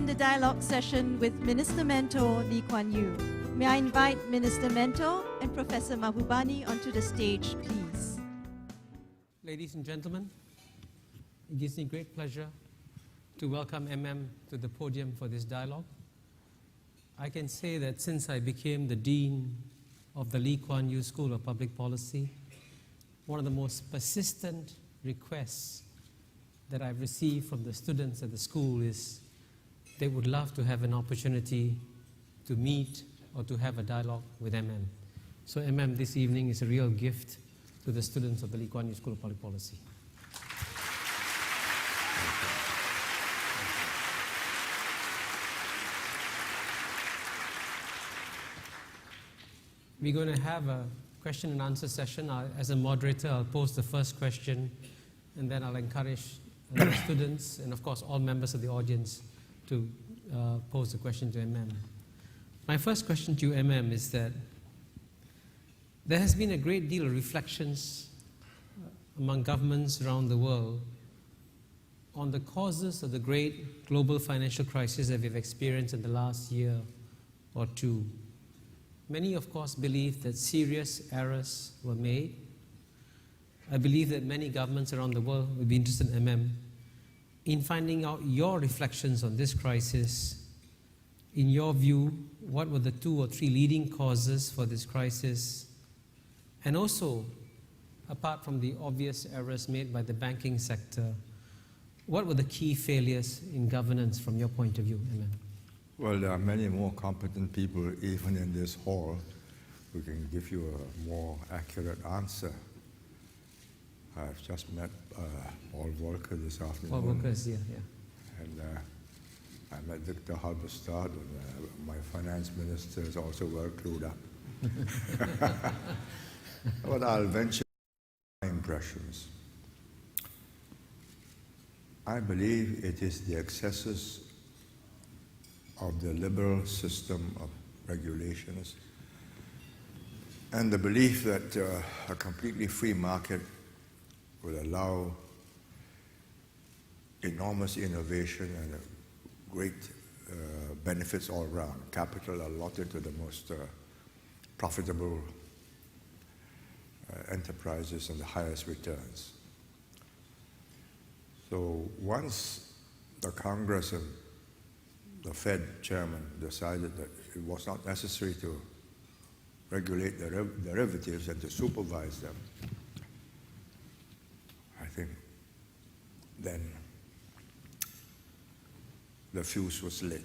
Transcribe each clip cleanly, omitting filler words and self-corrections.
begin the dialogue session with Minister Mentor Lee Kuan Yew. May I invite Minister Mentor and Professor Mahbubani onto the stage, please. Ladies and gentlemen, it gives me great pleasure to welcome to the podium for this dialogue. I can say that since I became the Dean of the Lee Kuan Yew School of Public Policy, one of the most persistent requests that I've received from the students at the school is they would love to have an opportunity to meet or to have a dialogue with So this evening is a real gift to the students of the Lee Kuan Yew School of Public Policy. We're going to have a question and answer session. As a moderator, I'll pose the first question, and then I'll encourage the students and, of course, all members of the audience to pose the question to My first question to you, is that there has been a great deal of reflections among governments around the world on the causes of the great global financial crisis that we've experienced in the last year or two. Many, of course, believe that serious errors were made. I believe that many governments around the world would be interested in in finding out your reflections on this crisis. In your view, what were the 2 or 3 leading causes for this crisis? And also, apart from the obvious errors made by the banking sector, what were the key failures in governance from your point of view, Well, there are many more competent people, even in this hall, who can give you a more accurate answer. I've just met Paul Volcker this afternoon. Paul Volcker is here, And I met Victor Halberstad, and my finance minister is also well clued up. But I'll venture my impressions. I believe it is the excesses of the liberal system of regulations and the belief that a completely free market will allow enormous innovation and great benefits all around, capital allotted to the most profitable enterprises and the highest returns. So once the Congress and the Fed chairman decided that it was not necessary to regulate the derivatives and to supervise them, I think then the fuse was lit.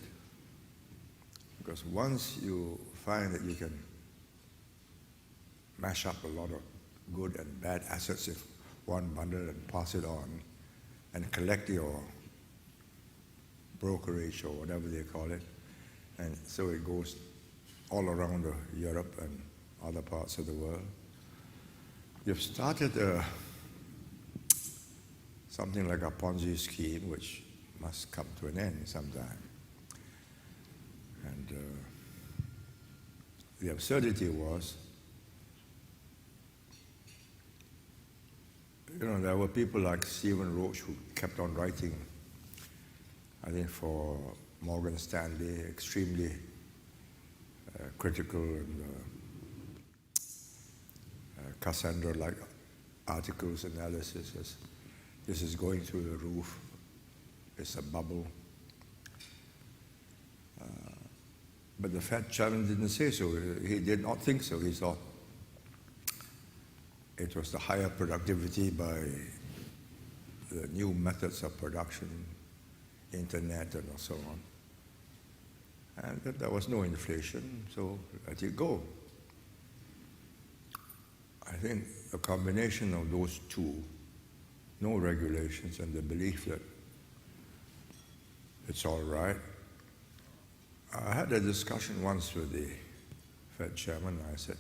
Because once you find that you can mash up a lot of good and bad assets in one bundle and pass it on and collect your brokerage or whatever they call it, and so it goes all around Europe and other parts of the world. You've started something like a Ponzi scheme, which must come to an end sometime. And the absurdity was, there were people like Stephen Roach who kept on writing, I think for Morgan Stanley, extremely critical and Cassandra-like articles, analysis. As this is going through the roof, it's a bubble. But the Fed chairman didn't say so. He did not think so. He thought it was the higher productivity by the new methods of production, internet and so on. And that there was no inflation, so let it go. I think a combination of those two, no regulations and the belief that it's all right. I had a discussion once with the Fed chairman. I said,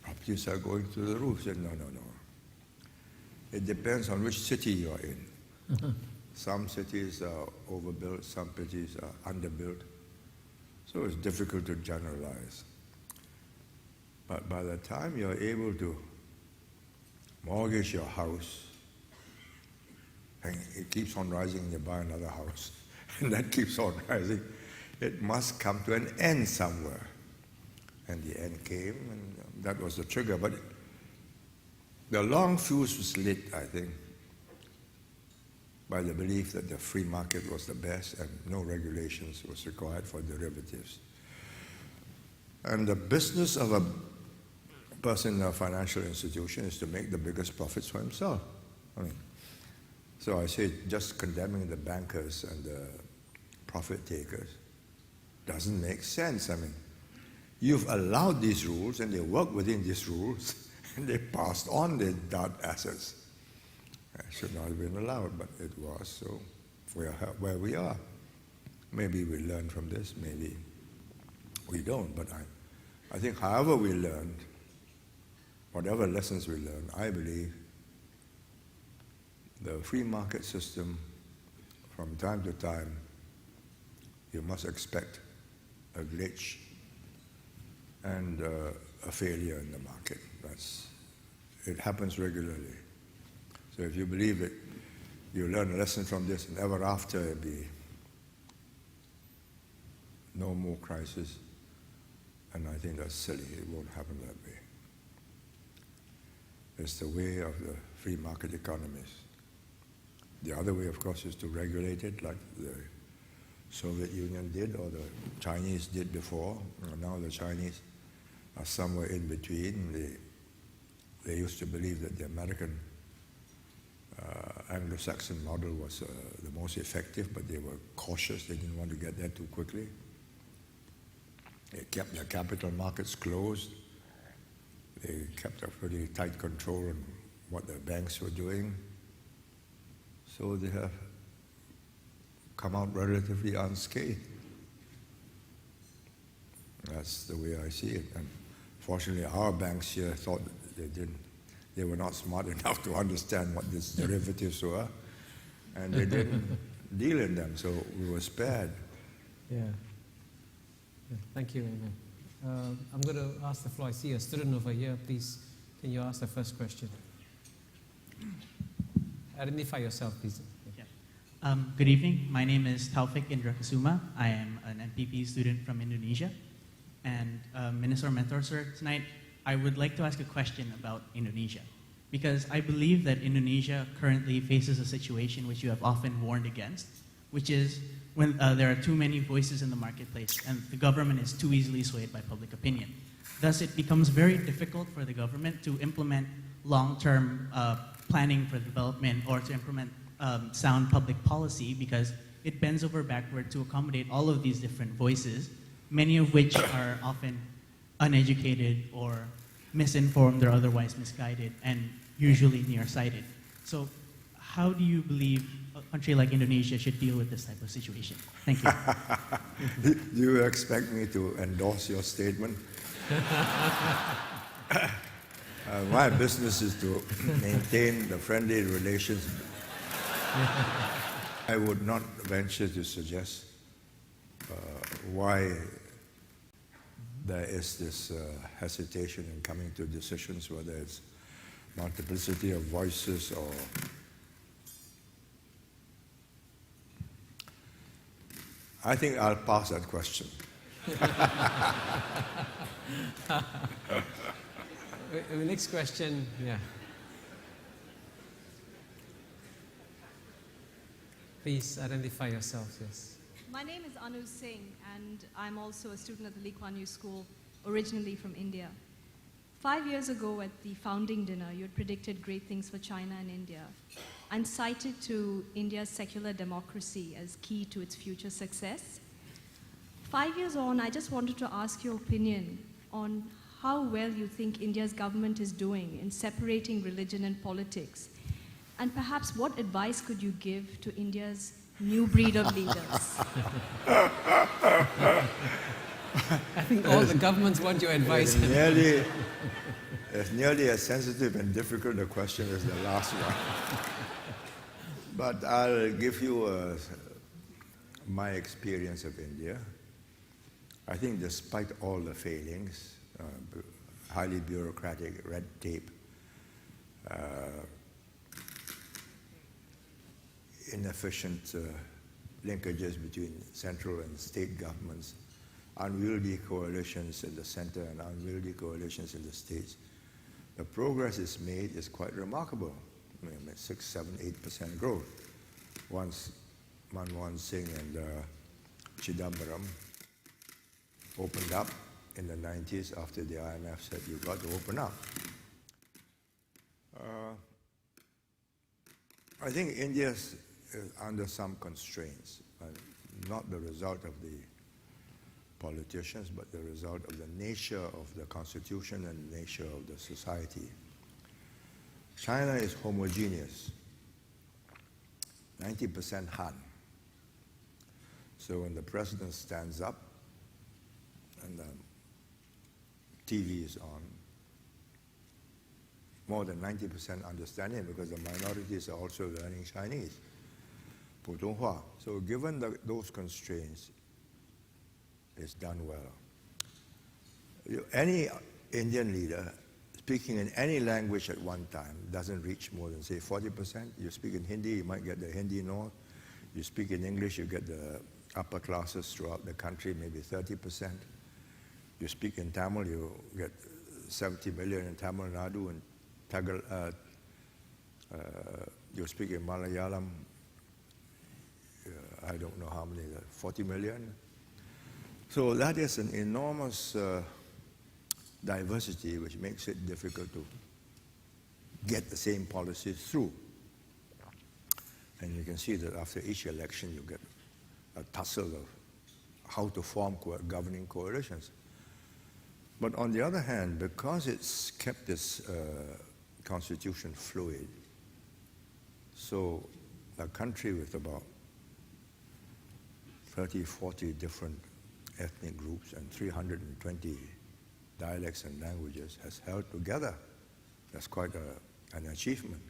properties are going through the roof. He said, no. It depends on which city you're in. Some cities are overbuilt, some cities are underbuilt. So it's difficult to generalize. But by the time you're able to mortgage your house and it keeps on rising, you buy another house, and that keeps on rising. It must come to an end somewhere. And the end came, and that was the trigger. But the long fuse was lit, I think, by the belief that the free market was the best and no regulations was required for derivatives. And the business of a person in a financial institution is to make the biggest profits for himself. So I say just condemning the bankers and the profit takers doesn't make sense. You've allowed these rules and they work within these rules and they passed on their dark assets. It should not have been allowed, but it was, so we are where we are. Maybe we learn from this, maybe we don't, but I think however we learned, whatever lessons we learned, I believe the free market system, from time to time, you must expect a glitch and a failure in the market. It happens regularly. So if you believe it, you learn a lesson from this, and ever after it'll be no more crisis. And I think that's silly. It won't happen that way. It's the way of the free market economies. The other way, of course, is to regulate it like the Soviet Union did or the Chinese did before. Now the Chinese are somewhere in between. They used to believe that the American Anglo-Saxon model was the most effective, but they were cautious. They didn't want to get there too quickly. They kept their capital markets closed. They kept a pretty tight control on what the banks were doing. So they have come out relatively unscathed. That's the way I see it. And fortunately, our banks here thought that they were not smart enough to understand what these derivatives were, and they didn't deal in them, so we were spared. Yeah. Thank you, Amen. I'm going to ask the floor. I see a student over here. Please, can you ask the first question? Identify yourself, please. Yeah. Good evening. My name is Taufik Indra Kusuma. I am an MPP student from Indonesia. And Minister Mentor, sir, tonight I would like to ask a question about Indonesia. Because I believe that Indonesia currently faces a situation which you have often warned against, which is when there are too many voices in the marketplace and the government is too easily swayed by public opinion. Thus, it becomes very difficult for the government to implement long-term planning for development or to implement sound public policy because it bends over backward to accommodate all of these different voices, many of which are often uneducated or misinformed or otherwise misguided and usually nearsighted. So how do you believe a country like Indonesia should deal with this type of situation? Thank you. Do you expect me to endorse your statement? My business is to maintain the friendly relations. I would not venture to suggest why there is this hesitation in coming to decisions, whether it's multiplicity of voices or I think I'll pass that question. The next question, yeah. Please identify yourself, yes. My name is Anu Singh, and I'm also a student at the Lee Kuan Yew School, originally from India. 5 years ago at the founding dinner, you had predicted great things for China and India and cited to India's secular democracy as key to its future success. 5 years on, I just wanted to ask your opinion on how well you think India's government is doing in separating religion and politics, and perhaps what advice could you give to India's new breed of leaders? I think all the governments want your advice. It's nearly as sensitive and difficult a question as the last one. But I'll give you my experience of India. I think despite all the failings, highly bureaucratic, red tape, inefficient linkages between central and state governments, unwieldy coalitions in the center and unwieldy coalitions in the states. The progress is made is quite remarkable. I mean, 6, 7, 8% growth. Once Manmohan Singh and Chidambaram opened up in the 90s after the IMF said, you've got to open up. I think India is under some constraints, not the result of the politicians, but the result of the nature of the constitution and the nature of the society. China is homogeneous, 90% Han. So when the president stands up and the TV is on, more than 90% understand him because the minorities are also learning Chinese, Putonghua. So given those constraints, it's done well. Any Indian leader speaking in any language at one time doesn't reach more than, say, 40%. You speak in Hindi, you might get the Hindi North. You speak in English, you get the upper classes throughout the country, maybe 30%. You speak in Tamil, you get 70 million in Tamil Nadu, and you speak in Malayalam, I don't know how many, 40 million. So that is an enormous diversity which makes it difficult to get the same policies through. And you can see that after each election you get a tussle of how to form governing coalitions. But on the other hand, because it's kept this constitution fluid, so a country with about 30, 40 different ethnic groups and 320 dialects and languages has held together. That's quite an achievement.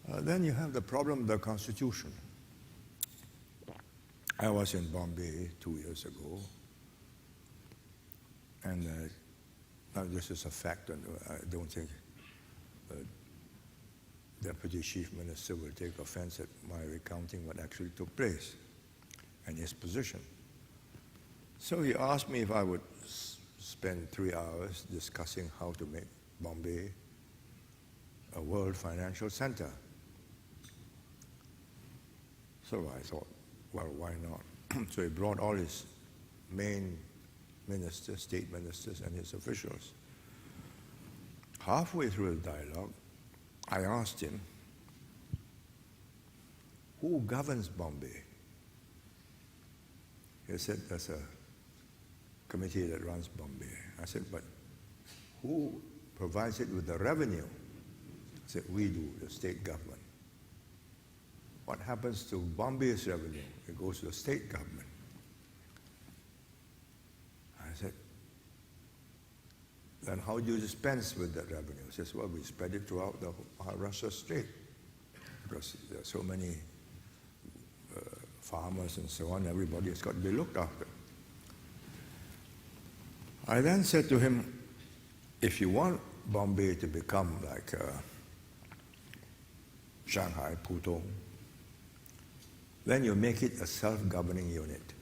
Then you have the problem of the constitution. I was in Bombay 2 years ago, and now this is a fact, and I don't think the Deputy Chief Minister will take offense at my recounting what actually took place and his position. So he asked me if I would spend 3 hours discussing how to make Bombay a world financial center. So I thought, well, why not? So he brought all his main ministers, state ministers, and his officials. Halfway through the dialogue, I asked him, who governs Bombay? He said, there's a committee that runs Bombay. I said, but who provides it with the revenue? He said, we do, the state government. What happens to Bombay's revenue? It goes to the state government. I said, then how do you dispense with that revenue? He says, well, we spread it throughout the Maharashtra state because there are so many farmers and so on, everybody has got to be looked after. I then said to him, if you want Bombay to become like Shanghai, Pudong, then you make it a self-governing unit,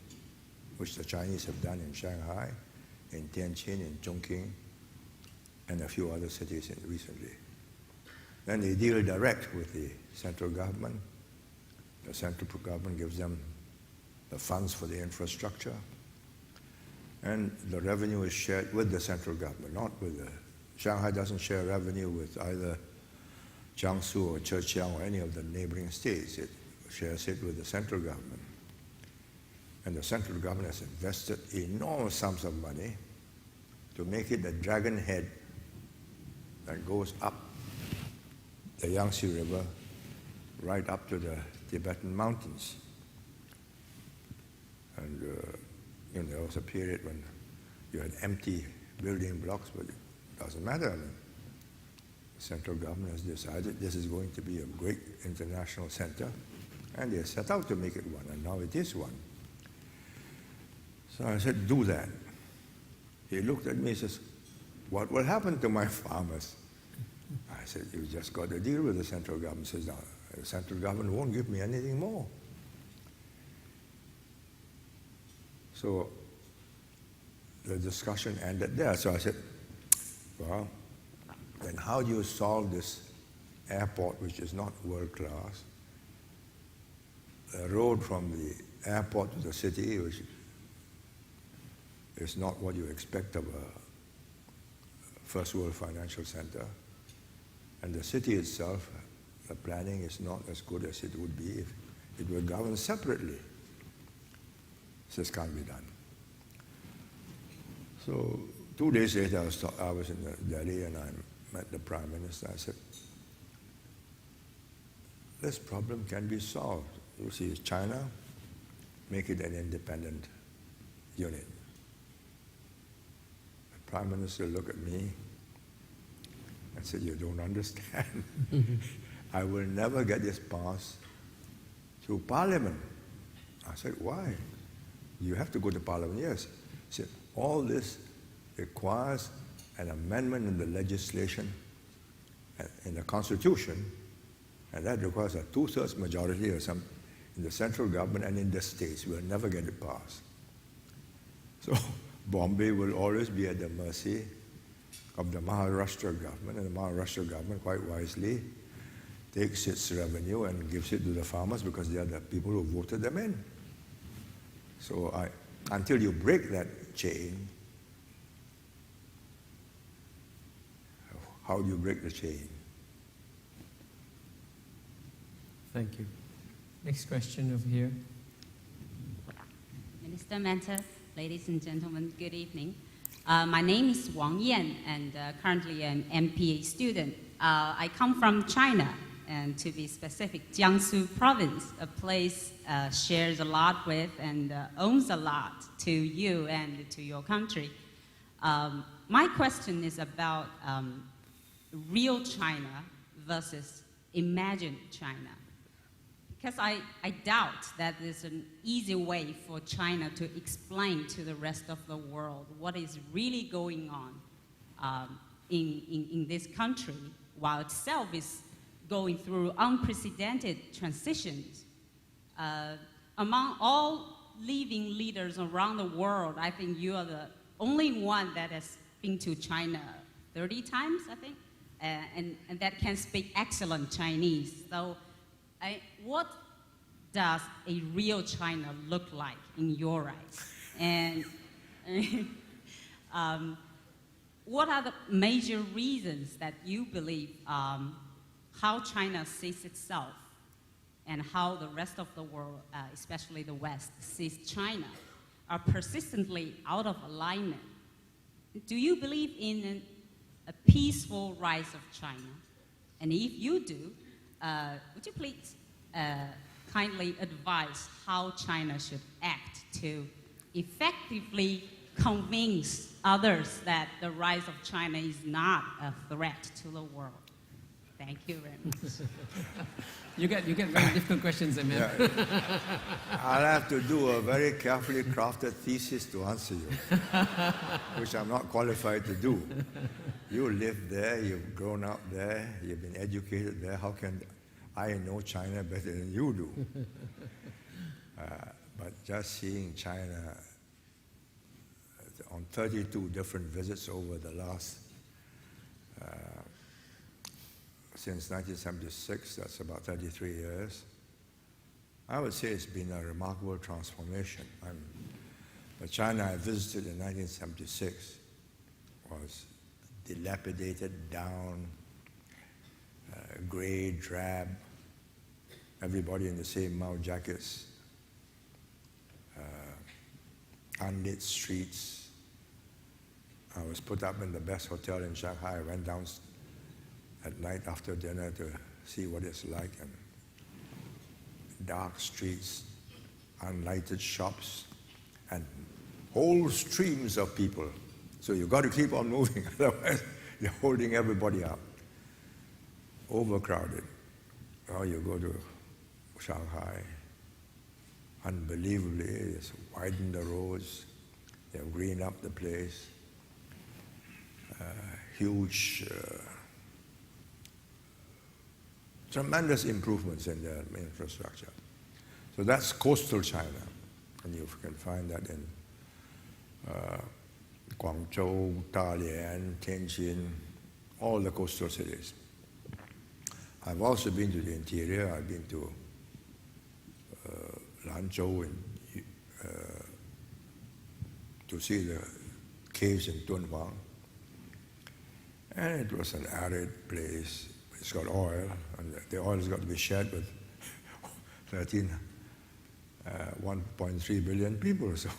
which the Chinese have done in Shanghai, in Tianjin, in Chongqing, and a few other cities recently. Then they deal direct with the central government. The central government gives them the funds for the infrastructure, and the revenue is shared with the central government, not with the... Shanghai doesn't share revenue with either Jiangsu or Zhejiang or any of the neighboring states. It shares it with the central government. And the central government has invested enormous sums of money to make it a dragon head that goes up the Yangtze River right up to the Tibetan mountains. And there was a period when you had empty building blocks, but it doesn't matter. I mean, the central government has decided this is going to be a great international center, and they set out to make it one, and now it is one. So I said, do that. He looked at me and says, what will happen to my farmers? I said, you just got to deal with the central government. He says, no, The central government won't give me anything more. So the discussion ended there. So I said, well, then how do you solve this airport, which is not world class? The road from the airport to the city, which is not what you expect of a first world financial center. And the city itself, the planning is not as good as it would be if it were governed separately. This can't be done. So 2 days later, I was in Delhi and I met the Prime Minister. I said, this problem can be solved. You see, it's China, make it an independent unit. The Prime Minister looked at me and said, you don't understand. I will never get this passed through Parliament. I said, why? You have to go to Parliament. Yes. He said, all this requires an amendment in the legislation, in the Constitution, and that requires a 2/3 majority or some in the central government and in the states. We'll never get it passed. So Bombay will always be at the mercy of the Maharashtra government, and the Maharashtra government, quite wisely, takes its revenue and gives it to the farmers because they are the people who voted them in. So until you break that chain, how do you break the chain? Thank you. Next question over here. Minister Mentor, ladies and gentlemen, good evening. My name is Wang Yan, and currently an MPA student. I come from China, and to be specific, Jiangsu province, a place shares a lot with and owns a lot to you and to your country. My question is about real China versus imagined China. Because I doubt that there's an easy way for China to explain to the rest of the world what is really going on in this country, while itself is going through unprecedented transitions. Among all living leaders around the world, I think you are the only one that has been to China 30 times, I think, and that can speak excellent Chinese. So what does a real China look like in your eyes? And what are the major reasons that you believe how China sees itself and how the rest of the world, especially the West, sees China, are persistently out of alignment? Do you believe in a peaceful rise of China? And if you do, would you please kindly advise how China should act to effectively convince others that the rise of China is not a threat to the world? Thank you very much. You get very different questions, Emil. Yeah. I'll have to do a very carefully crafted thesis to answer you, which I'm not qualified to do. You live there, you've grown up there, you've been educated there. How can I know China better than you do? But just seeing China on 32 different visits over the last since 1976, that's about 33 years, I would say it's been a remarkable transformation. The China I visited in 1976 was dilapidated, down, gray, drab, everybody in the same Mao jackets, unlit streets. I was put up in the best hotel in Shanghai. I went down at night after dinner to see what it's like, and dark streets, unlighted shops, and whole streams of people. So you've got to keep on moving, otherwise you're holding everybody up. Overcrowded. Well, you go to Shanghai, unbelievably, it's widened the roads, they've greened up the place, huge tremendous improvements in their infrastructure. So that's coastal China, and you can find that in Guangzhou, Dalian, Tianjin, all the coastal cities. I've also been to the interior. I've been to Lanzhou and to see the caves in Dunhuang. And it was an arid place. It's got oil, and the oil has got to be shared with 1.3 billion people. So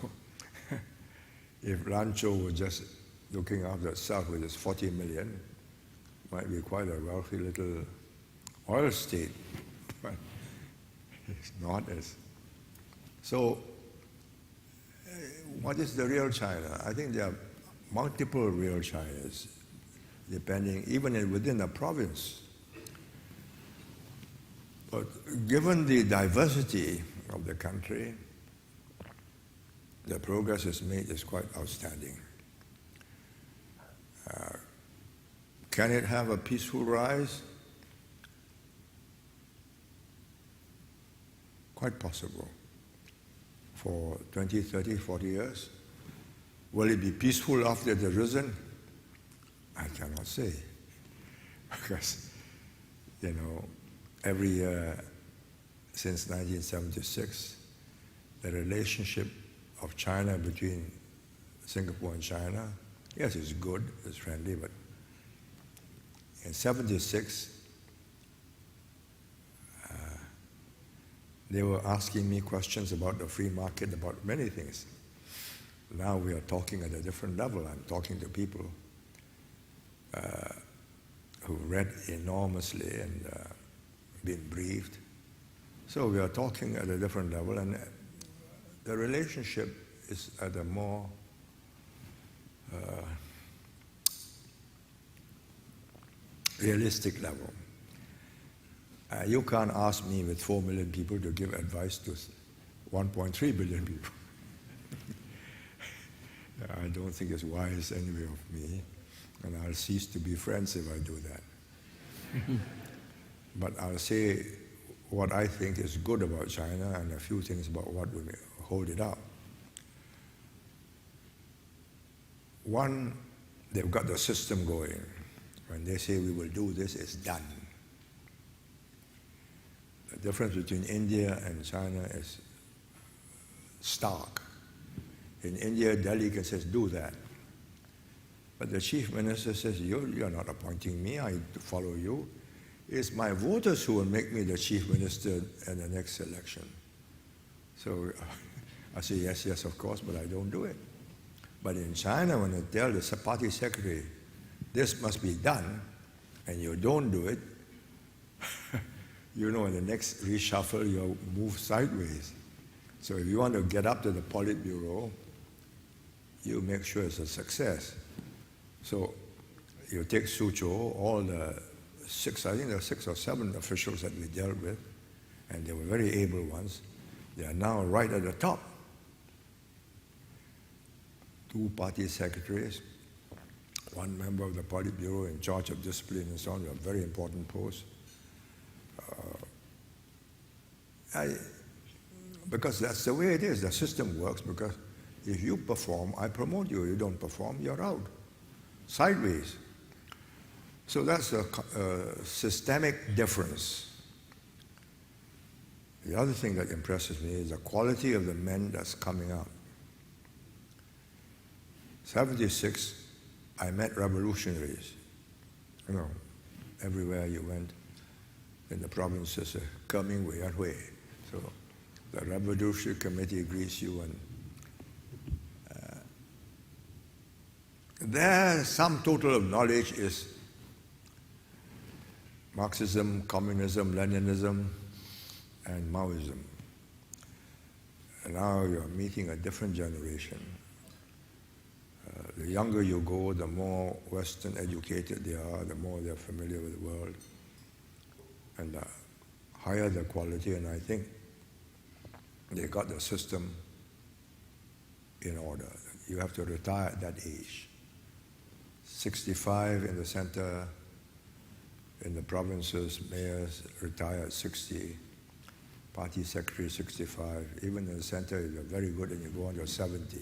if Lanzhou were just looking after itself with its 40 million, might be quite a wealthy little oil state, but it's not as. So what is the real China? I think there are multiple real Chinas, depending, even within a province. But given the diversity of the country, the progress is made is quite outstanding. Can it have a peaceful rise? Quite possible. For 20, 30, 40 years. Will it be peaceful after it has risen? I cannot say. Because, every year since 1976, the relationship of China between Singapore and China, yes, it's good, it's friendly, but in 76, they were asking me questions about the free market, about many things. Now we are talking at a different level. I'm talking to people who read enormously and been briefed. So we are talking at a different level, and the relationship is at a more realistic level. You can't ask me with 4 million people to give advice to 1.3 billion people. I don't think it's wise anyway of me, and I'll cease to be friends if I do that. But I'll say what I think is good about China and a few things about what will hold it up. One, they've got the system going. When they say we will do this, it's done. The difference between India and China is stark. In India, Delhi can say, do that. But the chief minister says, you're not appointing me, I follow you. It's my voters who will make me the chief minister in the next election. So I say, yes, of course, but I don't do it. But in China, when they tell the party secretary, this must be done, and you don't do it, in the next reshuffle, you'll move sideways. So if you want to get up to the Politburo, you make sure it's a success. So you take Suzhou, all the I think there are 6 or 7 officials that we dealt with, and they were very able ones. They are now right at the top. 2 party secretaries, 1 member of the Politburo in charge of discipline and so on, a very important post. Because that's the way it is. The system works because if you perform, I promote you. You don't perform, you're out. Sideways. So that's a systemic difference. The other thing that impresses me is the quality of the men that's coming up. 76, I met revolutionaries. Everywhere you went in the provinces, coming Wei Hui. So the Revolutionary Committee greets you, and their sum total of knowledge is Marxism, Communism, Leninism, and Maoism. And now you're meeting a different generation. The younger you go, the more Western educated they are, the more they're familiar with the world, and the higher the quality, and I think they got the system in order. You have to retire at that age. 65 in the center In the provinces, mayors retire at 60, party secretary 65. Even in the center, you're very good and you go on to 70.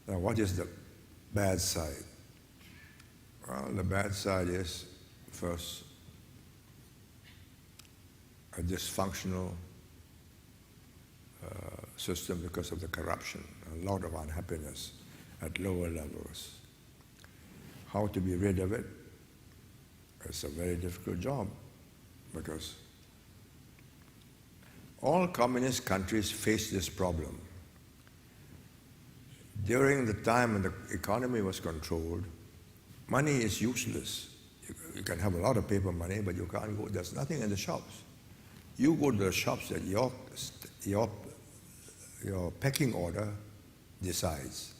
Now, what is the bad side? Well, the bad side is, first, a dysfunctional system because of the corruption, a lot of unhappiness at lower levels. How to be rid of it? It's a very difficult job because all communist countries face this problem. During the time when the economy was controlled, money is useless. You can have a lot of paper money, but you can't go, there's nothing in the shops. You go to the shops that your pecking order decides.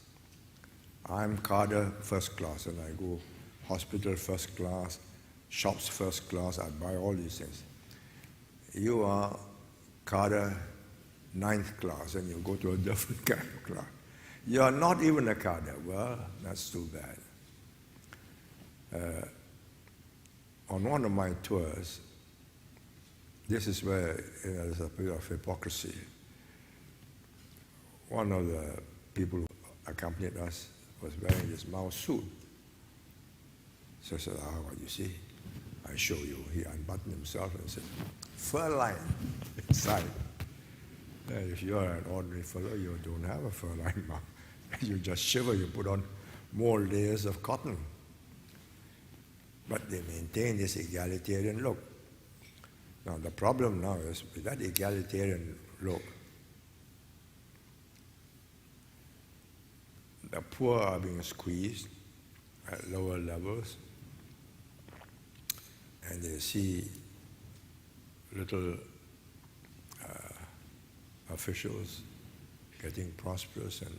I'm cadre first class, and I go hospital first class, shops first class, I buy all these things. You are cadre 9th class, and you go to a different kind of class. You are not even a cadre. Well, that's too bad. On one of my tours, this is where there's a bit of hypocrisy. One of the people who accompanied us was wearing this mouse suit. So I said, well, you see, I show you. He unbuttoned himself and said, fur line inside. And if you're an ordinary fellow, you don't have a fur line mouth. You just shiver, you put on more layers of cotton. But they maintain this egalitarian look. Now, the problem now is with that egalitarian look, the poor are being squeezed at lower levels, and they see little officials getting prosperous and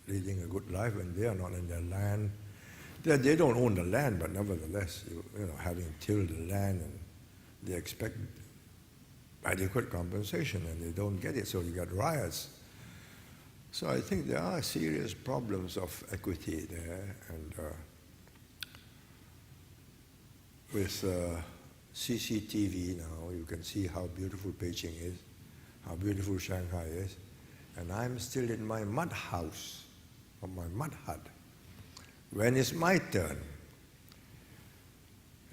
leading a good life, and they are not in their land. They don't own the land, but nevertheless, having tilled the land, and they expect adequate compensation, and they don't get it, so you get riots. So I think there are serious problems of equity there, and with CCTV now, you can see how beautiful Beijing is, how beautiful Shanghai is, and I'm still in my mud house, or my mud hut. When is my turn?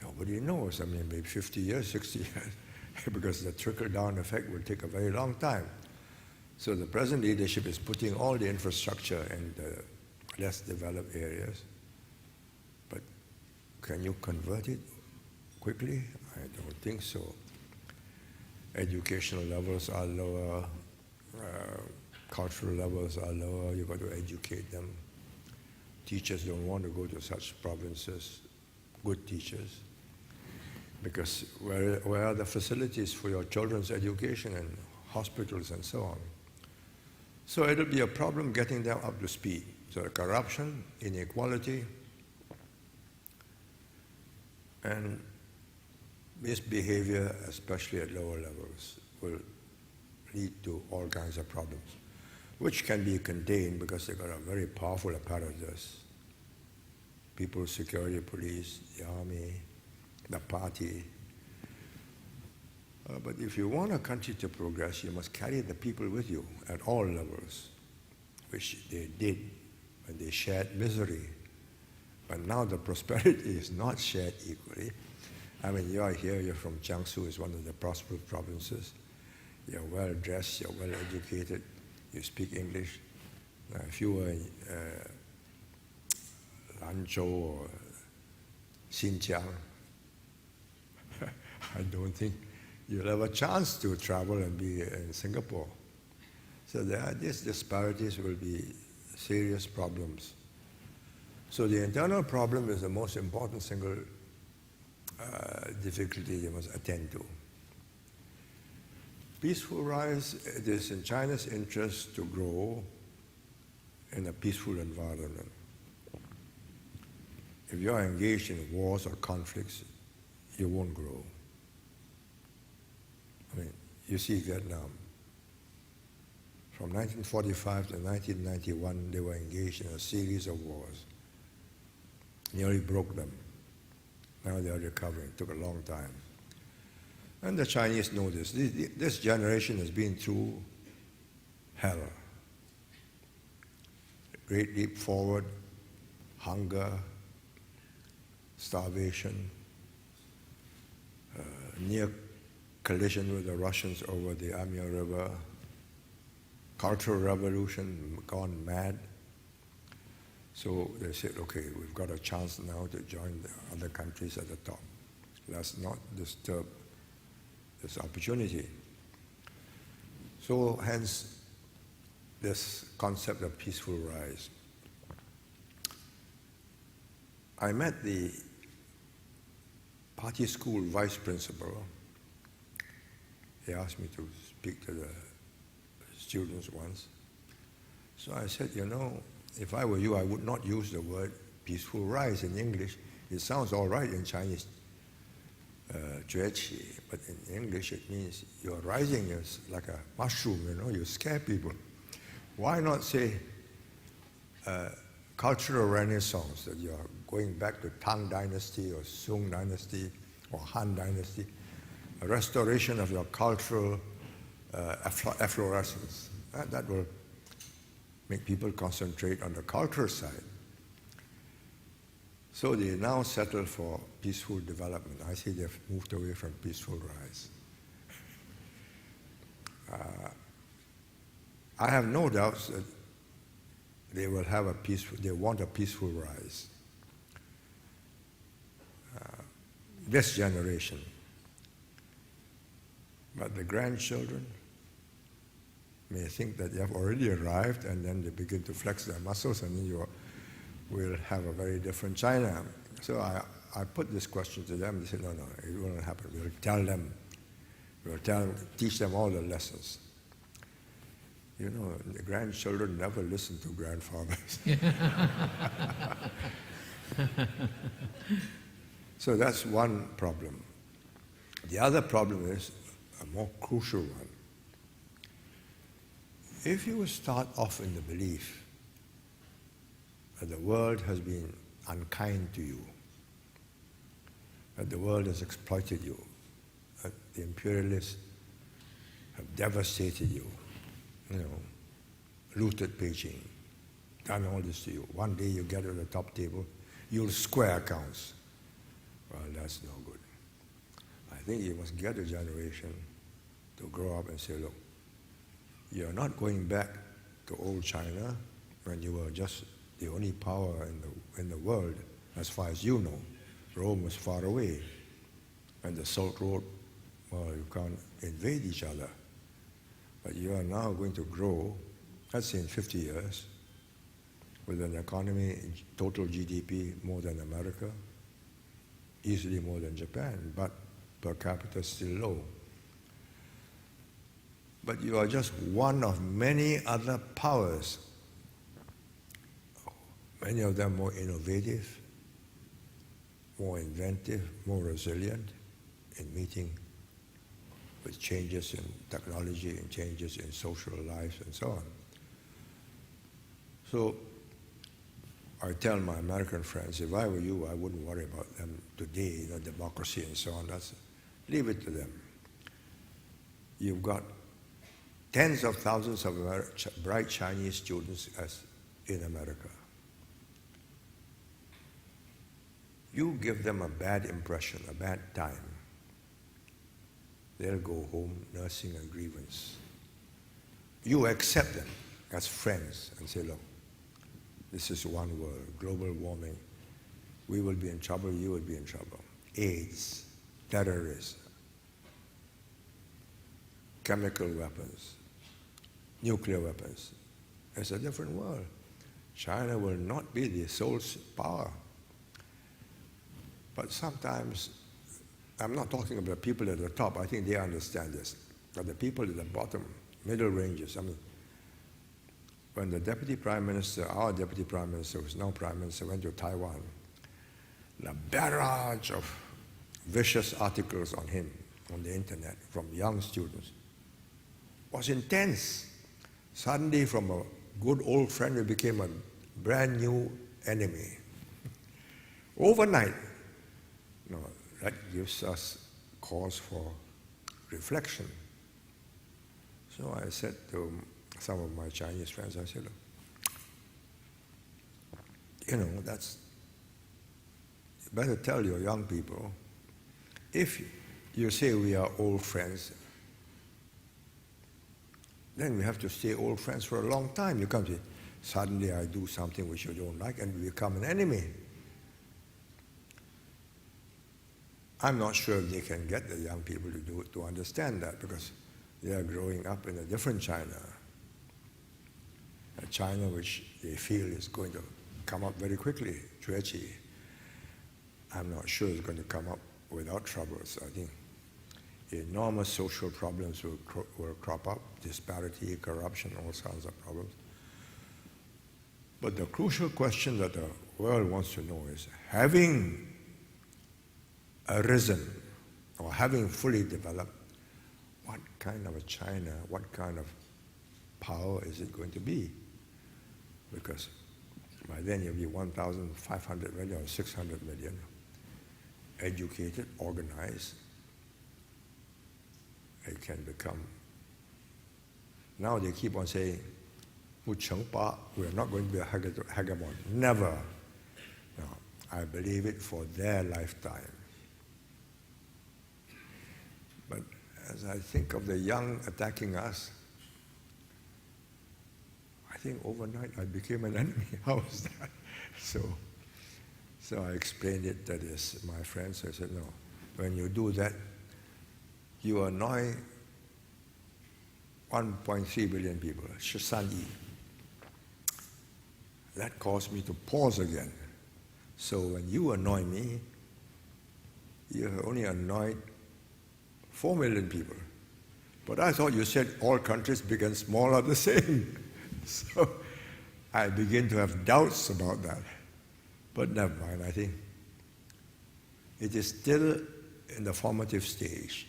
Nobody knows. I mean, maybe 50 years, 60 years, because the trickle-down effect will take a very long time. So the present leadership is putting all the infrastructure in the less developed areas. But can you convert it quickly? I don't think so. Educational levels are lower, cultural levels are lower, you've got to educate them. Teachers don't want to go to such provinces, good teachers, because where are the facilities for your children's education and hospitals and so on? So it'll be a problem getting them up to speed. So the corruption, inequality, and misbehavior, especially at lower levels, will lead to all kinds of problems, which can be contained because they've got a very powerful apparatus. People's security police, the army, the party. But if you want a country to progress, you must carry the people with you at all levels, which they did when they shared misery. But now the prosperity is not shared equally. I mean, you are here, you're from Jiangsu, it's one of the prosperous provinces. You're well dressed, you're well educated, you speak English. If you were in Lanzhou or Xinjiang, I don't think you'll have a chance to travel and be in Singapore. So these disparities will be serious problems. So the internal problem is the most important single difficulty you must attend to. Peaceful rise, it is in China's interest to grow in a peaceful environment. If you are engaged in wars or conflicts, you won't grow. I mean, you see Vietnam. From 1945 to 1991, they were engaged in a series of wars. Nearly broke them. Now they are recovering. It took a long time. And the Chinese know this. This generation has been through hell. Great leap forward, hunger, starvation, near collision with the Russians over the Amur River, cultural revolution, gone mad. So they said, okay, we've got a chance now to join the other countries at the top. Let's not disturb this opportunity. So hence this concept of peaceful rise. I met the party school vice principal. He asked me to speak to the students once. So I said, you know, if I were you, I would not use the word peaceful rise in English. It sounds all right in Chinese, 崛起, but in English it means you're rising as like a mushroom, you know, you scare people. Why not say cultural renaissance, that you're going back to Tang Dynasty or Sung Dynasty or Han Dynasty, a restoration of your cultural efflorescence. That will make people concentrate on the cultural side. So they now settle for peaceful development. I see they've moved away from peaceful rise. I have no doubts that they will have they want a peaceful rise. This generation. But the grandchildren may think that they have already arrived, and then they begin to flex their muscles, and then you will have a very different China. So I put this question to them. They said, no, it won't happen. We'll tell them. Teach them all the lessons. You know, the grandchildren never listen to grandfathers. So that's one problem. The other problem is a more crucial one. If you start off in the belief that the world has been unkind to you, that the world has exploited you, that the imperialists have devastated you, you know, looted Beijing, done all this to you. One day you get to the top table, you'll square accounts. Well, that's no good. I think you must get a generation to grow up and say, look, you're not going back to old China when you were just the only power in the world, as far as you know. Rome was far away. And the Silk Road, well, you can't invade each other. But you are now going to grow, let's say in 50 years, with an economy, total GDP more than America, easily more than Japan, but per capita still low. But you are just one of many other powers, many of them more innovative, more inventive, more resilient in meeting with changes in technology and changes in social lives and so on. So I tell my American friends, if I were you, I wouldn't worry about them today, you know, democracy and so on. Leave it to them. You've got tens of thousands of bright Chinese students in America. You give them a bad impression, a bad time, they'll go home nursing a grievance. You accept them as friends and say, look, this is one world, global warming. We will be in trouble, you will be in trouble. AIDS, terrorism, chemical weapons, nuclear weapons. It's a different world. China will not be the sole power. But sometimes, I'm not talking about people at the top, I think they understand this. But the people at the bottom, middle ranges, I mean, when the Deputy Prime Minister, our Deputy Prime Minister, who's now Prime Minister, went to Taiwan, the barrage of vicious articles on him on the internet from young students was intense. Suddenly, from a good old friend, we became a brand new enemy. Overnight, No, that gives us cause for reflection. So I said to some of my Chinese friends, I said, you know, you better tell your young people, if you say we are old friends, then we have to stay old friends for a long time. You can't say, suddenly I do something which you don't like and we become an enemy. I'm not sure if they can get the young people to understand that, because they are growing up in a different China, a China which they feel is going to come up very quickly, 崛起. I'm not sure it's going to come up without troubles. I think enormous social problems will crop up, disparity, corruption, all sorts of problems. But the crucial question that the world wants to know is, having arisen or having fully developed, what kind of a China, what kind of power is it going to be? Because by then you'll be 1,500 million or 600 million, educated, organized. It can become. Now they keep on saying, we are not going to be a hegemon. Never. No, I believe it for their lifetime. But as I think of the young attacking us, I think overnight I became an enemy. How is that? So I explained it to my friends. I said, no, when you do that, you annoy 1.3 billion people, 13 亿. That caused me to pause again. So when you annoy me, you only annoyed 4 million people. But I thought you said all countries, big and small, are the same. So I begin to have doubts about that. But never mind, I think it is still in the formative stage.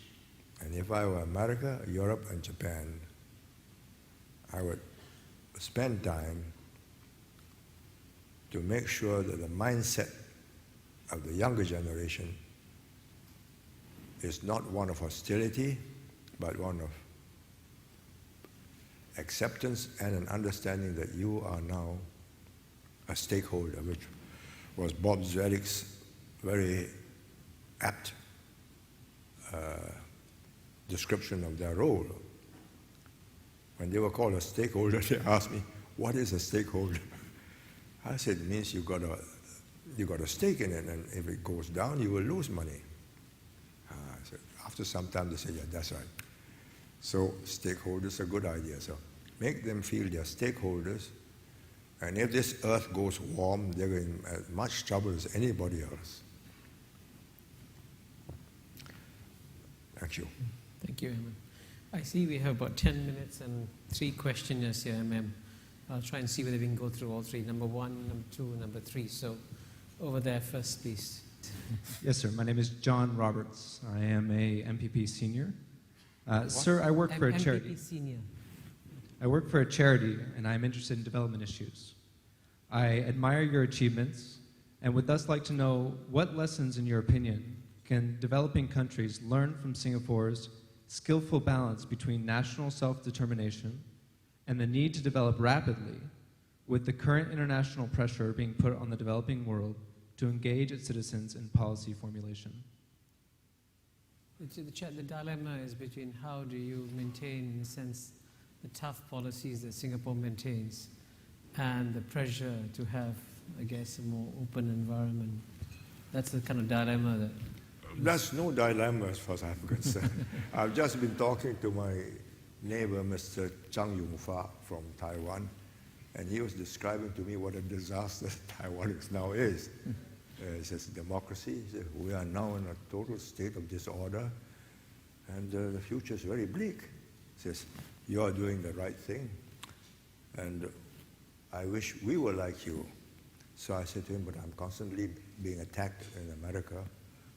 And if I were America, Europe, and Japan, I would spend time to make sure that the mindset of the younger generation is not one of hostility, but one of acceptance and an understanding that you are now a stakeholder, which was Bob Zwedik's very apt description of their role. When they were called a stakeholder, they asked me, what is a stakeholder? I said, it means you got a stake in it, and if it goes down, you will lose money. I said, after some time, they said, yeah, that's right. So stakeholders are a good idea. So make them feel they're stakeholders, and if this earth goes warm, they're in as much trouble as anybody else. Thank you. Thank you, MM. I see we have about 10 minutes and 3 questionnaires here, MM. I'll try and see whether we can go through all 3. Number 1, number 2, number 3. So over there first, please. Yes, sir. My name is John Roberts. I am a MPP senior. Sir, I work for a charity. MPP senior. I work for a charity, and I'm interested in development issues. I admire your achievements and would thus like to know what lessons, in your opinion, can developing countries learn from Singapore's skillful balance between national self-determination and the need to develop rapidly with the current international pressure being put on the developing world to engage its citizens in policy formulation? The dilemma is between how do you maintain, in a sense, the tough policies that Singapore maintains and the pressure to have, I guess, a more open environment. That's the kind of dilemma that... That's no dilemma as far as I'm concerned. I've just been talking to my neighbor, Mr. Zhang Yongfa from Taiwan, and he was describing to me what a disaster Taiwan now is. He says, democracy, he says, we are now in a total state of disorder, and the future is very bleak. He says, you are doing the right thing, and I wish we were like you. So I said to him, but I'm constantly being attacked in America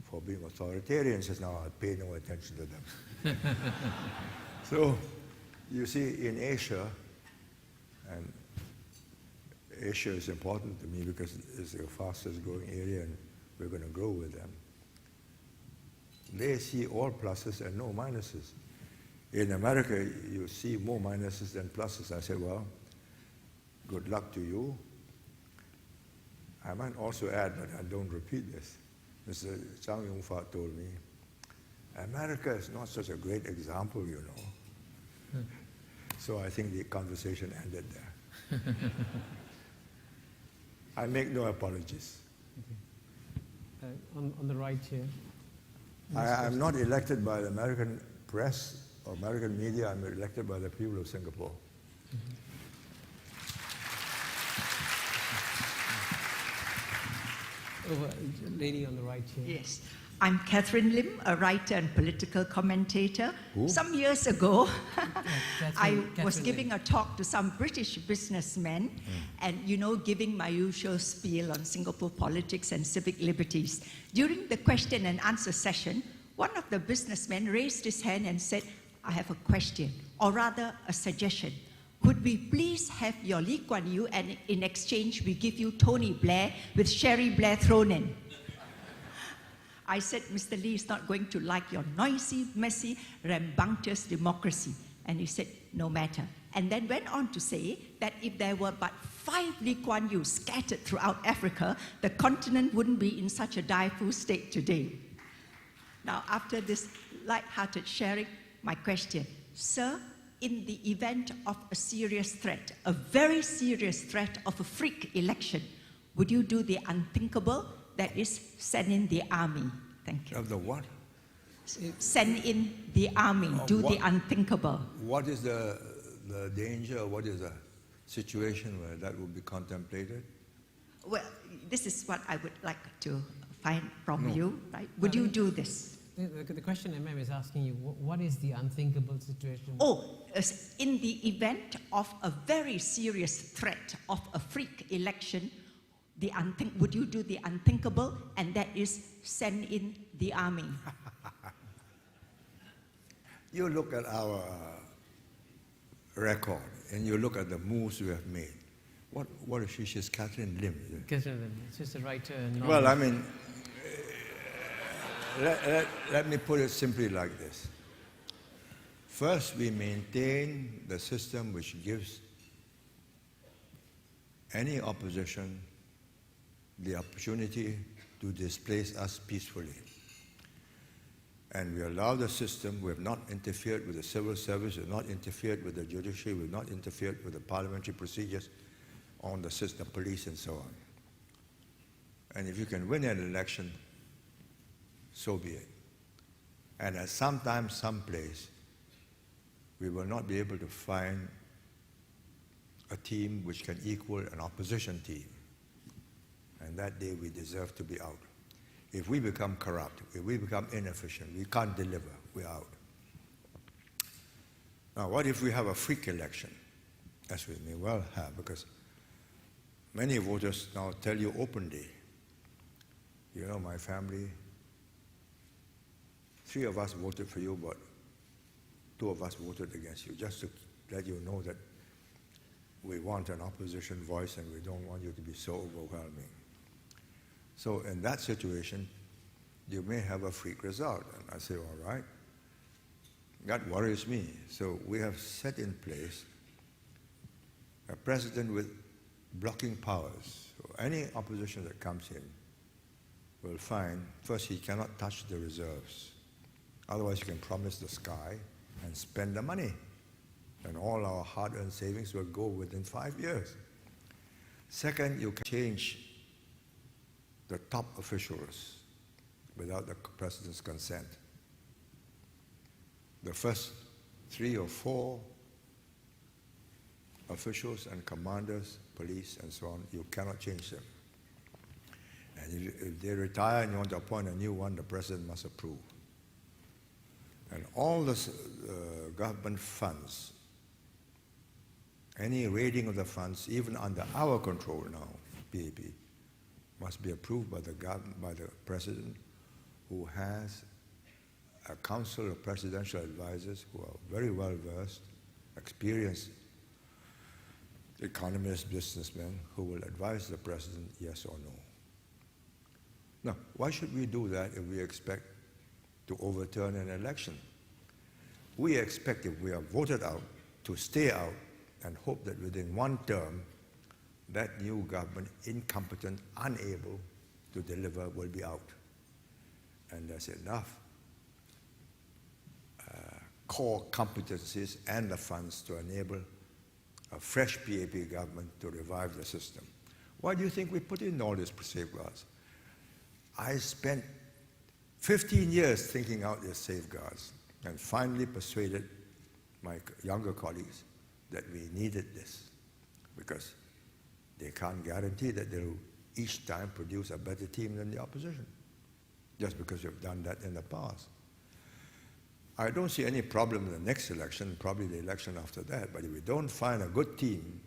for being authoritarian. He says, no, I pay no attention to them. So, you see, in Asia, and Asia is important to me because it's the fastest growing area and we're going to grow with them. They see all pluses and no minuses. In America, you see more minuses than pluses. I said, well, good luck to you. I might also add, but I don't repeat this. Mr. Chang Yong-fa told me, America is not such a great example, you know. So I think the conversation ended there. I make no apologies. Okay. On the right here. I'm not elected by the American press or American media. I'm elected by the people of Singapore. Over, lady on the right here. Yes. I'm Catherine Lim, a writer and political commentator. Who? Some years ago, I was Catherine giving Lim. a talk to some British businessmen and, you know, giving my usual spiel on Singapore politics and civic liberties. During the question and answer session, one of the businessmen raised his hand and said, I have a question, or rather a suggestion. Could we please have your Lee Kuan Yew, and in exchange we give you Tony Blair with Sherry Blair thrown in? I said, Mr. Lee is not going to like your noisy, messy, rambunctious democracy. And he said, no matter. And then went on to say that if there were but 5 Lee Kuan Yew scattered throughout Africa, the continent wouldn't be in such a direful state today. Now, after this light-hearted sharing, my question, sir, in the event of a serious threat, a very serious threat of a freak election, would you do the unthinkable? That is, send in the army. Thank you. Of the what? Send in the army, do the unthinkable. What is the danger, what is the situation where that would be contemplated? Well, this is what I would like to find from you, right? Would you do this? The question MM is asking you, what is the unthinkable situation? Oh, in the event of a very serious threat of a freak election, would you do the unthinkable, and that is send in the army? You look at our record, and you look at the moves we have made. What is she? She's Catherine Lim. Is it? Catherine Lim, she's a writer. And Well, I mean, let me put it simply like this. First, we maintain the system which gives any opposition the opportunity to displace us peacefully. And we allow the system. We have not interfered with the civil service, we have not interfered with the judiciary, we have not interfered with the parliamentary procedures on the system, police and so on. And if you can win an election, so be it. And at some time, someplace, we will not be able to find a team which can equal an opposition team. And that day we deserve to be out. If we become corrupt, if we become inefficient, we can't deliver, we're out. Now, what if we have a freak election? As we may well have, because many voters now tell you openly, you know, my family, 3 of us voted for you, but 2 of us voted against you, just to let you know that we want an opposition voice and we don't want you to be so overwhelming. So in that situation, you may have a freak result. And I say, all right, that worries me. So we have set in place a president with blocking powers. So any opposition that comes in will find, first, he cannot touch the reserves. Otherwise, you can promise the sky and spend the money. And all our hard-earned savings will go within 5 years. Second, you can change the top officials without the president's consent. The first 3 or 4 officials and commanders, police and so on, you cannot change them. And if they retire and you want to appoint a new one, the president must approve. And all the government funds, any raiding of the funds, even under our control now, PAP, must be approved by the government, by the president, who has a council of presidential advisors who are very well versed, experienced economists, businessmen, who will advise the president yes or no. Now, why should we do that if we expect to overturn an election. We expect, if we are voted out, to stay out and hope that within one term, that new government, incompetent, unable to deliver, will be out. And there's enough core competencies and the funds to enable a fresh PAP government to revive the system. Why do you think we put in all these safeguards? I spent 15 years thinking out these safeguards and finally persuaded my younger colleagues that we needed this, because they can't guarantee that they'll each time produce a better team than the opposition, just because we've done that in the past. I don't see any problem in the next election, probably the election after that, but if we don't find a good team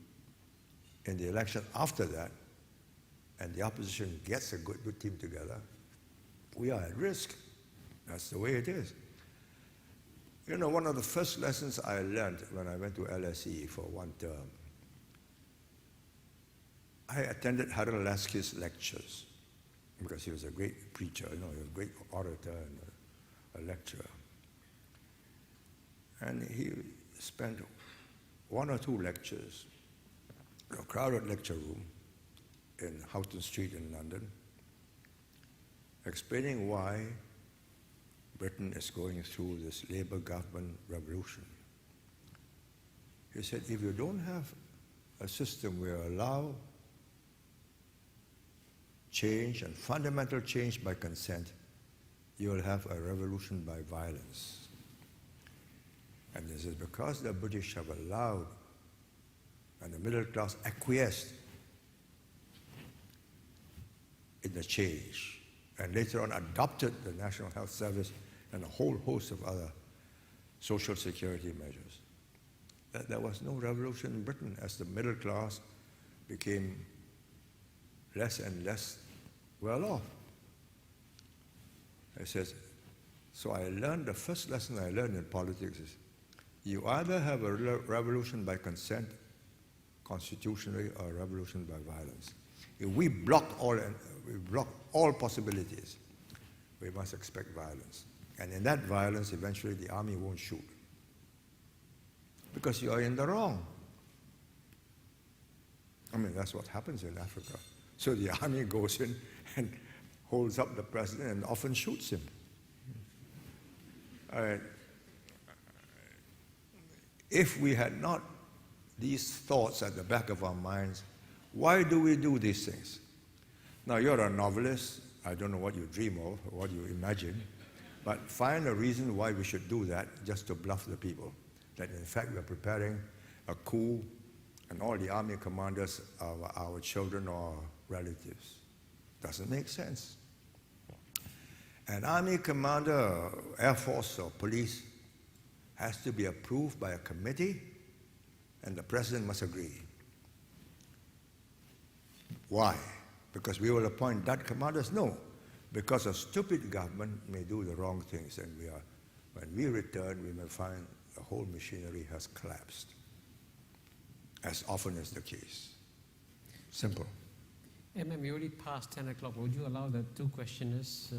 in the election after that, and the opposition gets a good team together, we are at risk. That's the way it is. You know, one of the first lessons I learned when I went to LSE for one term, I attended Harold Lasky's lectures because he was a great preacher, you know, he was a great orator and a lecturer. And he spent one or two lectures in a crowded lecture room in Houghton Street in London, explaining why Britain is going through this Labour government revolution. He said, if you don't have a system where you allow change and fundamental change by consent, you will have a revolution by violence. And this is because the British have allowed and the middle class acquiesced in the change and later on adopted the National Health Service and a whole host of other social security measures. There was no revolution in Britain as the middle class became less and less well off. He says, so I learned, the first lesson I learned in politics is, you either have a revolution by consent, constitutionally, or a revolution by violence. If we block all possibilities, we must expect violence. And in that violence, eventually the army won't shoot, because you are in the wrong. I mean, that's what happens in Africa. So the army goes in and holds up the president and often shoots him. If we had not these thoughts at the back of our minds, why do we do these things? Now, you're a novelist. I don't know what you dream of or what you imagine, but find a reason why we should do that just to bluff the people, that in fact we're preparing a coup and all the army commanders are our children or relatives. Doesn't make sense. An army commander, Air Force or police has to be approved by a committee, and the president must agree. Why? Because we will appoint that commanders? No, because a stupid government may do the wrong things, and when we return, we may find the whole machinery has collapsed, as often is the case. Simple. MM, we already passed 10 o'clock. Would you allow the two questioners,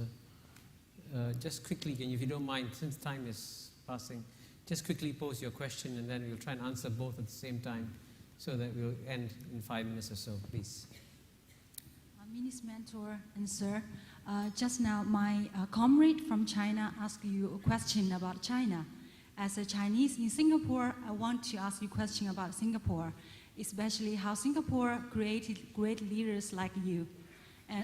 just quickly, if you don't mind, since time is passing, just quickly pose your question, and then we'll try and answer both at the same time so that we'll end in 5 minutes or so, please. Minister Mentor and Sir, just now my comrade from China asked you a question about China. As a Chinese in Singapore, I want to ask you a question about Singapore, especially how Singapore created great leaders like you.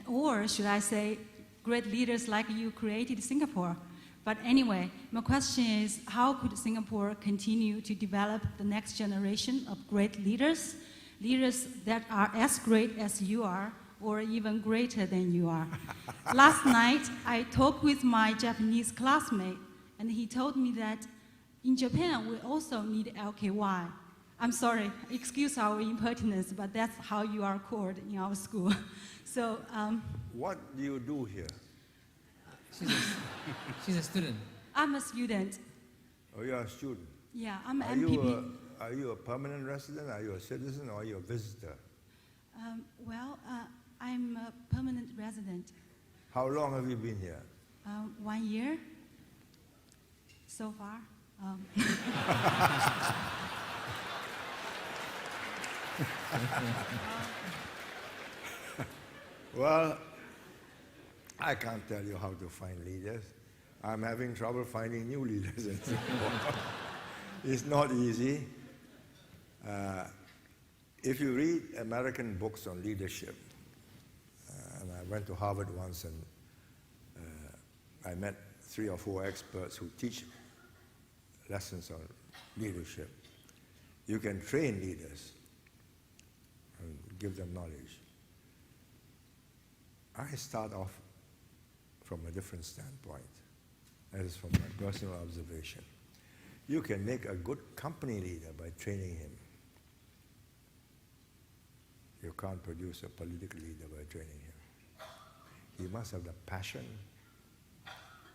Or should I say, great leaders like you created Singapore. But anyway, my question is, how could Singapore continue to develop the next generation of great leaders, leaders that are as great as you are, or even greater than you are? Last night, I talked with my Japanese classmate, and he told me that in Japan, we also need LKY. I'm sorry, excuse our impertinence, but that's how you are called in our school. So, what do you do here? She's a student. I'm a student. Oh, you're a student? Yeah, I'm an MPP. Are you a permanent resident? Are you a citizen, or are you a visitor? I'm a permanent resident. How long have you been here? 1 year. so far. Well, I can't tell you how to find leaders. I'm having trouble finding new leaders in Singapore. It's not easy. If you read American books on leadership, and I went to Harvard once and I met 3 or 4 experts who teach lessons on leadership. You can train leaders and give them knowledge. I start off from a different standpoint. That is from my personal observation. You can make a good company leader by training him. You can't produce a political leader by training him. He must have the passion.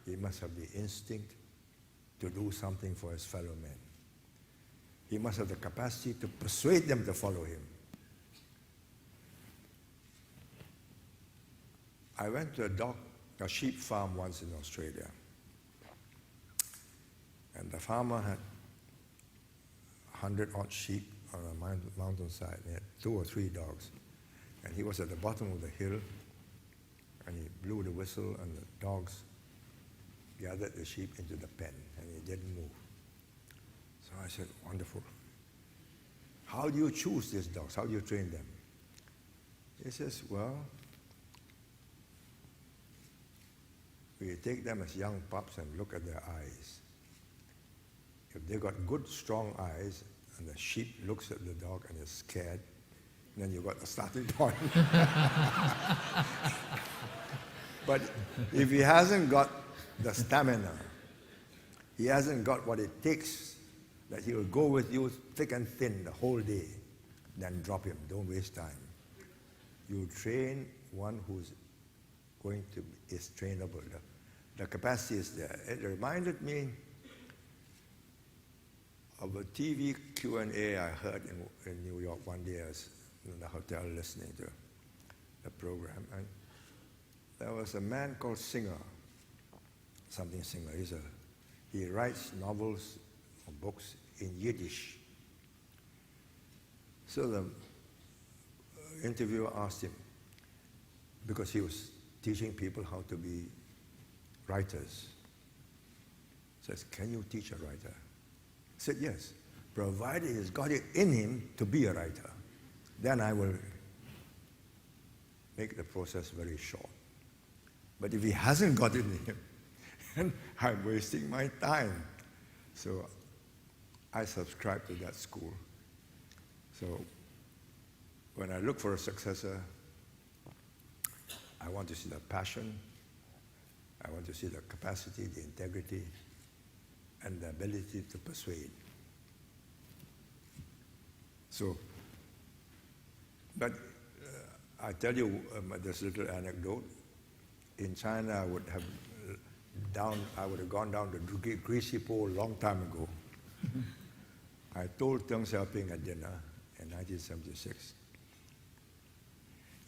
He must have the instinct to do something for his fellow men. He must have the capacity to persuade them to follow him. I went to a sheep farm once in Australia. And the farmer had 100-odd sheep on a mountainside. He had 2 or 3 dogs. And he was at the bottom of the hill, and he blew the whistle, and the dogs gathered the sheep into the pen, and he didn't move. So I said, wonderful. How do you choose these dogs? How do you train them? He says, well, we take them as young pups and look at their eyes. If they've got good, strong eyes, and the sheep looks at the dog and is scared, then you've got a starting point. But if he hasn't got the stamina, he hasn't got what it takes, that he will go with you thick and thin the whole day, then drop him. Don't waste time. You train one who's going to is trainable. The capacity is there. It reminded me of a TV Q&A I heard in New York one day. I was in the hotel listening to the program, and there was a man called Singer, something Singer. He writes novels or books in Yiddish. So the interviewer asked him, because he was teaching people how to be writers, says, can you teach a writer? He said, yes, provided he's got it in him to be a writer. Then I will make the process very short. But if he hasn't got it in him, then I'm wasting my time. So I subscribe to that school. So when I look for a successor, I want to see the passion, I want to see the capacity, the integrity, and the ability to persuade. So, but I tell you this little anecdote. In China, I would have gone down the greasy pole a long time ago. I told Deng Xiaoping at dinner in 1976,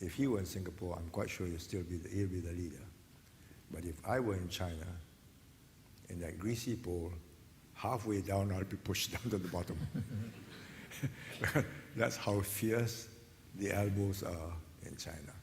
if he were in Singapore, I'm quite sure he'll be the leader. But if I were in China, in that greasy pole, halfway down, I'll be pushed down to the bottom. That's how fierce the elbows are in China.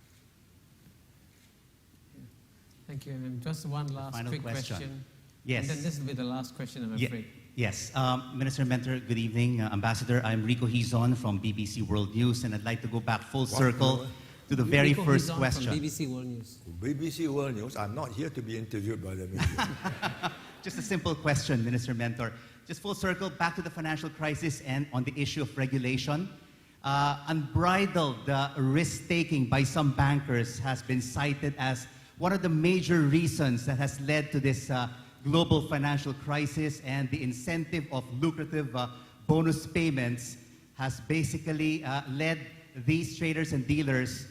Thank you. And just one last Final quick question. Yes. And then this will be the last question, I'm afraid. Yes. Minister Mentor, good evening. Ambassador, I'm Rico Hizon from BBC World News, and I'd like to go back full circle to the very first question. From BBC World News. BBC World News? I'm not here to be interviewed by the media. Just a simple question, Minister Mentor. Just full circle back to the financial crisis and on the issue of regulation. Unbridled risk-taking by some bankers has been cited as one of the major reasons that has led to this global financial crisis, and the incentive of lucrative bonus payments has basically led these traders and dealers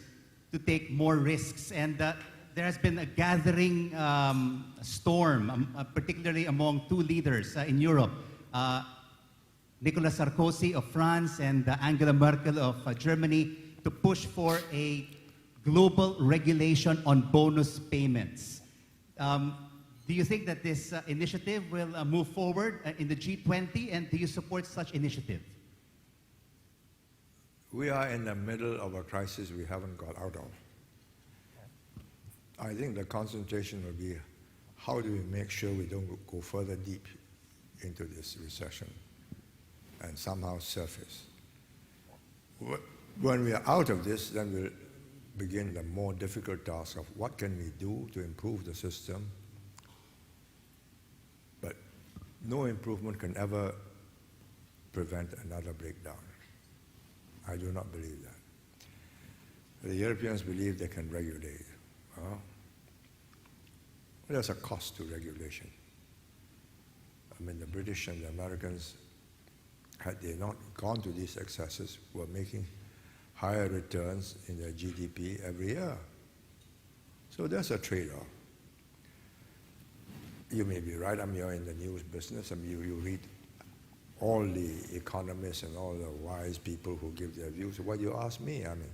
to take more risks. And there has been a gathering storm, particularly among 2 leaders in Europe, Nicolas Sarkozy of France and Angela Merkel of Germany, to push for a global regulation on bonus payments. Do you think that this initiative will move forward in the G20, and do you support such initiative? We are in the middle of a crisis we haven't got out of. I think the concentration will be how do we make sure we don't go further deep into this recession and somehow surface. When we are out of this, then we'll begin the more difficult task of what can we do to improve the system. But no improvement can ever prevent another breakdown. I do not believe that. The Europeans believe they can regulate. There's a cost to regulation. I mean, the British and the Americans, had they not gone to these excesses, were making higher returns in their GDP every year. So there's a trade-off. You may be right. I mean, you're in the news business. I mean, you read all the economists and all the wise people who give their views. What you ask me? I mean,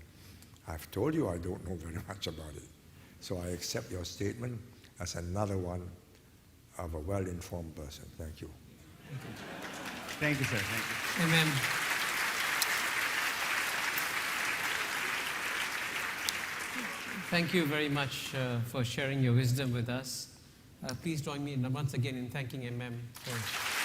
I've told you I don't know very much about it. So I accept your statement as another one of a well-informed person. Thank you. Thank you, sir. Thank you. Amen. Thank you very much for sharing your wisdom with us. Please join me once again in thanking MM for